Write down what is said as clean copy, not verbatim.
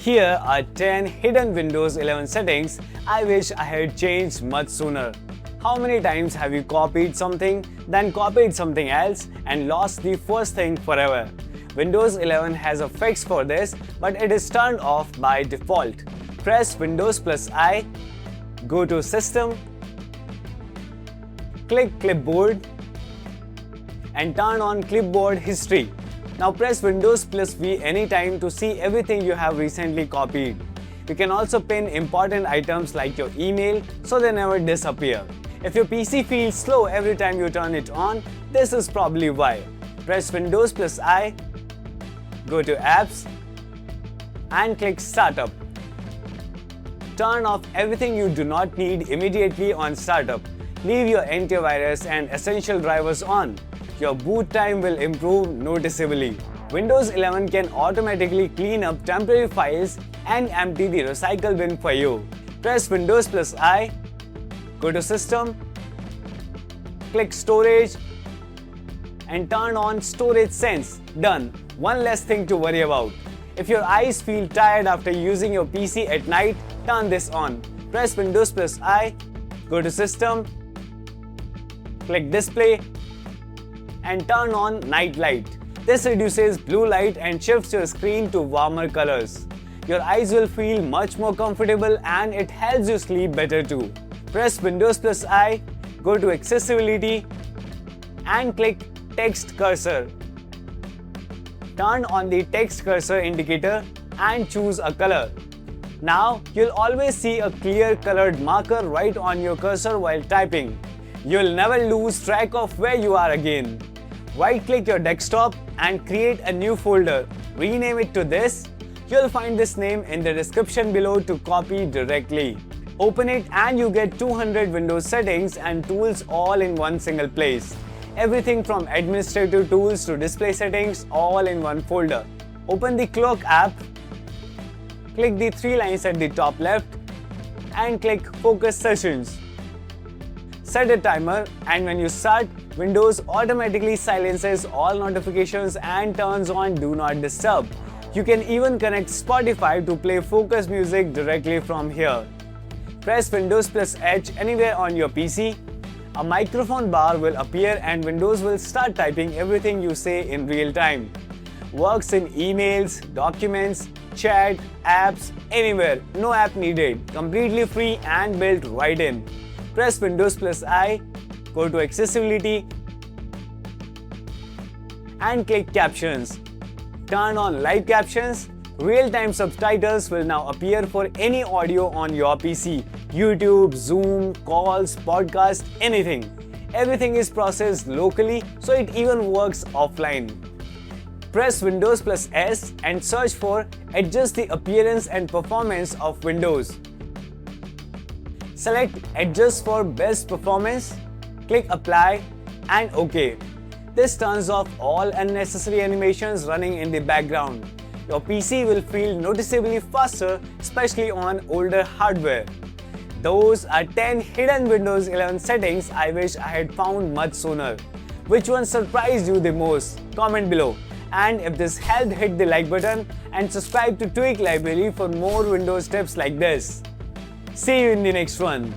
Here are 10 hidden Windows 11 settings I wish I had changed much sooner. How many times have you copied something, then copied something else and lost the first thing forever? Windows 11 has a fix for this, but it is turned off by default. Press Windows plus I, go to System, click Clipboard and turn on Clipboard History. Now press Windows plus V anytime to see everything you have recently copied. You can also pin important items like your email so they never disappear. If your PC feels slow every time you turn it on, this is probably why. Press Windows plus I, go to Apps and click Startup. Turn off everything you do not need immediately on startup. Leave your antivirus and essential drivers on. Your boot time will improve noticeably. Windows 11 can automatically clean up temporary files and empty the recycle bin for you. Press Windows plus I, go to System, click Storage and turn on Storage Sense. Done. One less thing to worry about. If your eyes feel tired after using your PC at night, turn this on. Press Windows plus I, go to System, click Display and turn on Night Light. This reduces blue light and shifts your screen to warmer colors. Your eyes will feel much more comfortable and it helps you sleep better too. Press Windows plus I, go to Accessibility and click Text Cursor. Turn on the text cursor indicator and choose a color. Now you'll always see a clear colored marker right on your cursor while typing. You'll never lose track of where you are again. Right-click your desktop and create a new folder. Rename it to this. You'll find this name in the description below to copy directly. Open it and you get 200 Windows settings and tools all in one single place. Everything from administrative tools to display settings all in one folder. Open the Clock app, click the three lines at the top left and click Focus Sessions. Set a timer and when you start, Windows automatically silences all notifications and turns on Do Not Disturb. You can even connect Spotify to play focus music directly from here. Press Windows plus H anywhere on your PC. A microphone bar will appear and Windows will start typing everything you say in real time. Works in emails, documents, chat, apps, anywhere. No app needed. Completely free and built right in. Press Windows plus I, go to Accessibility and click Captions. Turn on Live Captions. Real-time subtitles will now appear for any audio on your PC. YouTube, Zoom, calls, podcasts, anything. Everything is processed locally, so it even works offline. Press Windows plus S and search for Adjust the appearance and performance of Windows. Select Adjust for best performance, click Apply and OK. This turns off all unnecessary animations running in the background. Your PC will feel noticeably faster, especially on older hardware. Those are 10 hidden Windows 11 settings I wish I had found much sooner. Which one surprised you the most? Comment below. And if this helped, hit the like button and subscribe to Tweak Library for more Windows tips like this. See you in the next one.